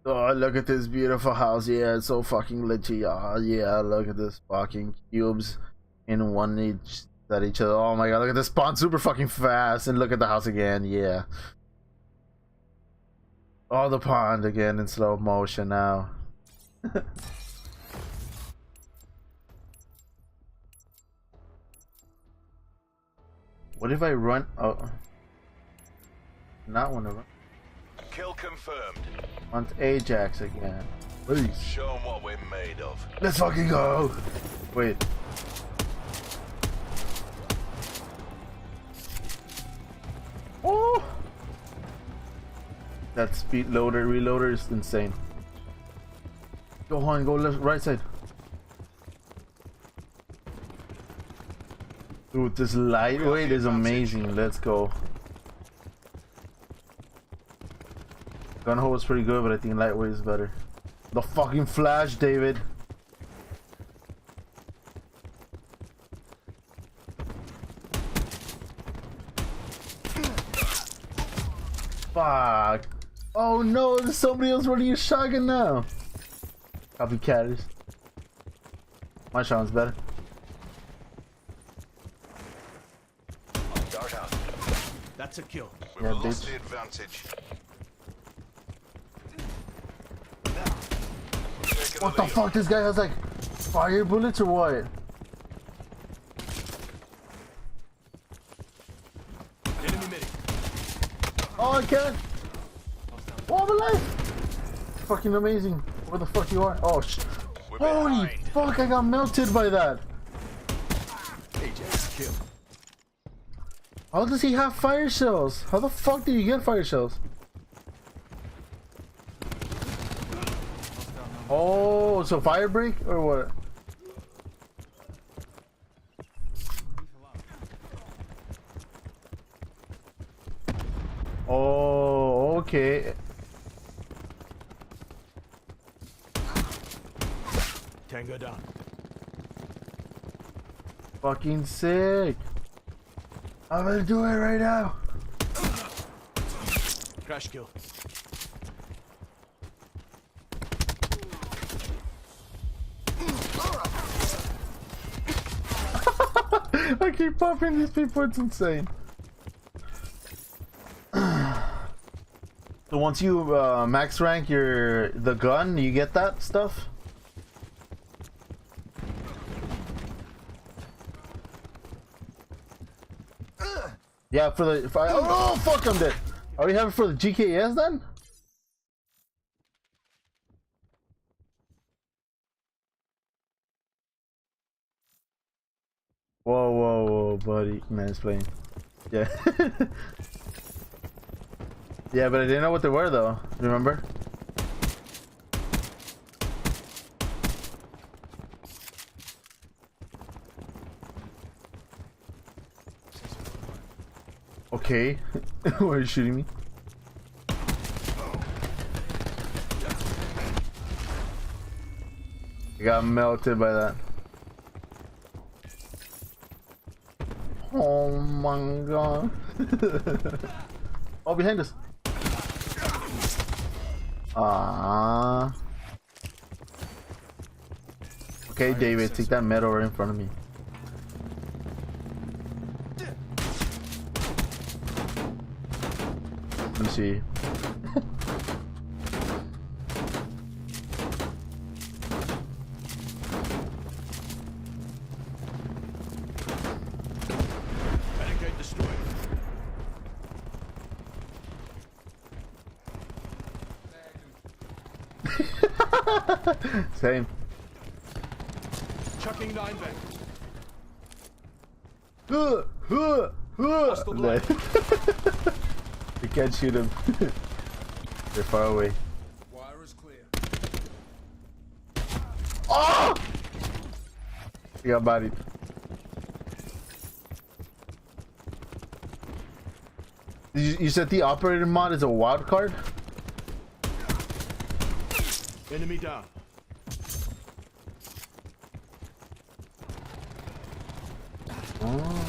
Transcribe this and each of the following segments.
Oh, look at this beautiful house. Yeah, it's so fucking legit. Oh, yeah, look at this fucking cubes in one each at each other. Oh my god, look at this spawn super fucking fast. And look at the house again. Yeah. Oh, the pond again in slow motion now. What if I run? Oh, not one of them. Kill confirmed. Want Ajax again. Please. Show 'em what we're made of. Let's fucking go. Wait. Oh! That speed loader, reloader is insane. Go on, go left, right side. Dude, this lightweight is amazing. Let's go. Gunho is pretty good, but I think lightweight is better. The fucking flash, David. Fuck. Oh no, there's somebody else running a shotgun now. Copycatters. My shotgun's better. Dart out. That's a kill. We've Yeah, lost bitch. the advantage. What the fuck? This guy has like fire bullets or what? Enemy mid. Oh, I can't. Oh, I'm alive. Fucking amazing. Where the fuck you are? Oh, holy fuck! I got melted by that. Ajax kill. How does he have fire shells? How the fuck did you get fire shells? Oh, so fire break or what? Oh, okay. Tango down. Fucking sick. I'm gonna do it right now. Crash kill. I keep popping these people, it's insane. So once you max rank the gun, you get that stuff? Yeah, for the oh fuck, I'm dead. Are we having for the GKS then? Whoa, whoa, whoa, buddy. Mansplaining. Yeah. Yeah, but I didn't know what they were though. Remember? Okay. Why are you shooting me? I got melted by that. Oh my god. Oh, behind us. Ah. Okay, David, take that metal right in front of me. Let me see. Barricade destroyed. Same. Chucking 9 back. You can't shoot him. They're far away. Wire is clear. Oh! You got bodied. You said the operator mod is a wild card? Enemy down. Oh.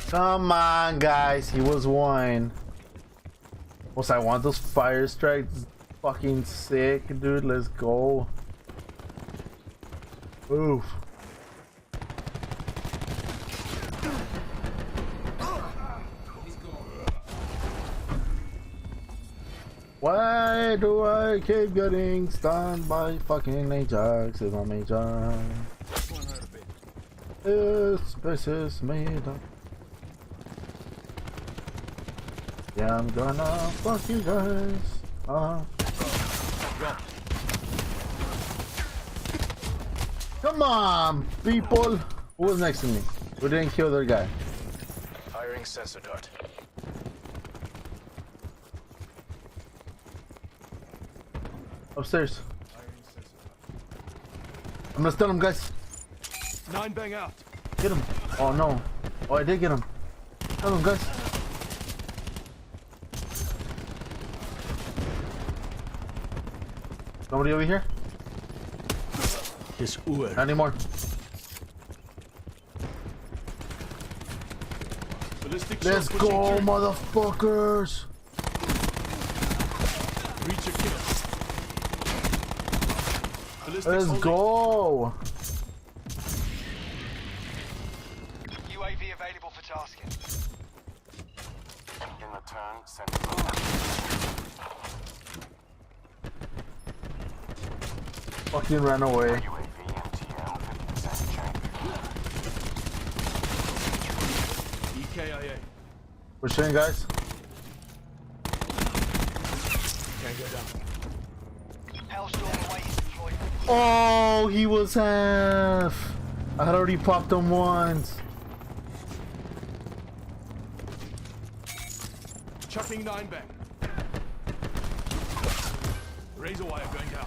Come on, guys. He was one. Most I want those fire strikes. Fucking sick, dude. Let's go. Oof. Why do I keep getting stunned by fucking Ajax? It's on Ajax. This is made up. Yeah, I'm gonna fuck you guys. Come on, people. Who was next to me? Who didn't kill their guy? Firing sensor dart. Upstairs. I'm gonna stun him, guys. 9 bang out. Get him. Oh no. Oh, I did get him. Stun him, guys. Somebody over here? His Uhr. Not anymore. Ballistic Let's shot go, pushing through. motherfuckers. Reach a kill. Ballistic Let's holding. go. UAV available for tasking. In return, send Fucking ran away. UAV MTL 50% check. EKIA. Pushing, guys. Tango down. Hellstorm awaiting deployment. Oh, he was half. I had already popped him once. Chucking 9 bang. Razor wire going down.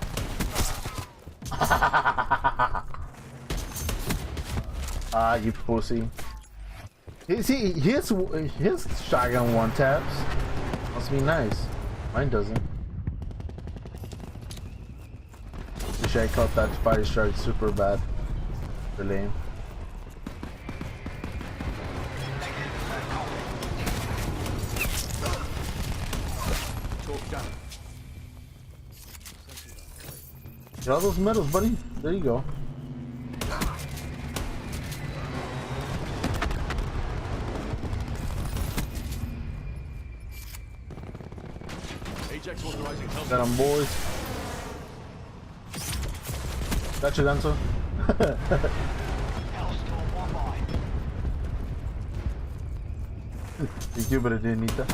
Ah, you pussy. See, his shotgun one taps. Must be nice. Mine doesn't. Wish I caught that fire strike super bad. For lame. Talk down. Get all those medals, buddy. There you go. Ajax authorizing help. Got 'em, boys. Got your gun, too. Hellstorm one by. Thank you, but I didn't need that.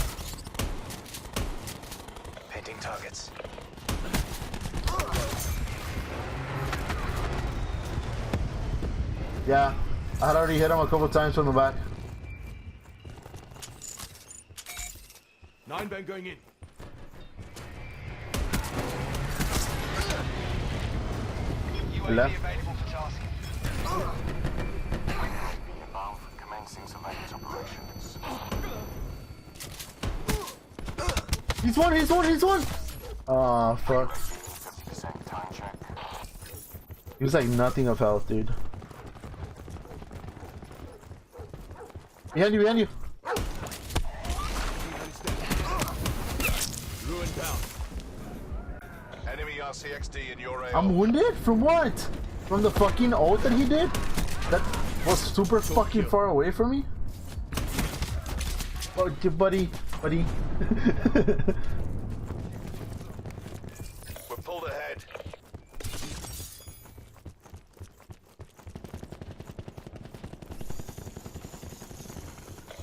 Painting targets. Yeah, I had already hit him a couple times from the back. 9 bang going in. UAV Left. available for tasking. UAV above, commencing surveillance operations. He's one, he's one, he's one! Aw, fuck. 50% time check. He was like nothing of health, dude. Behind you, behind you! Ruin down. Enemy RCXD in your AO. I'm wounded? From what? From the fucking ult that he did? That was super fucking far away from me? Oh, buddy, buddy. We're pulled ahead.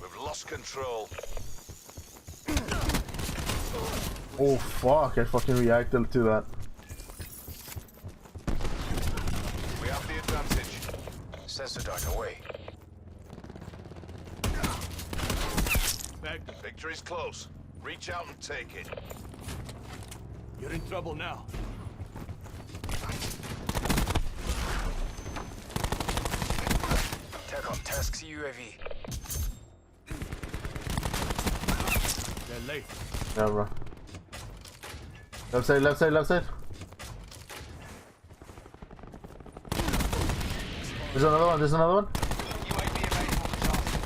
We've lost control. Oh fuck, I fucking reacted to that. We have the advantage. Sensor dart away. Bagged him. Victory's close. Reach out and take it. You're in trouble now. TACOM tasks UAV. They're late. Yeah, bro. Left side, left side, left side. There's another one, there's another one. UAV available for tasking.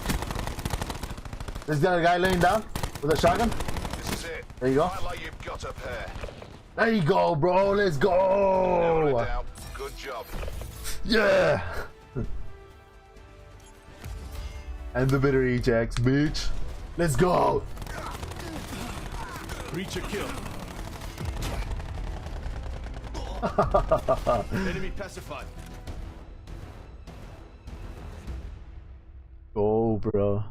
There's got a guy laying down with a shotgun. This is it. There you go. Highlight, you've got a pair. There you go, bro. Let's Never in go. doubt. Good job. Yeah. And the BETA Ajax, bitch. Let's go. Reach a kill. Enemy pacified. Go, bro.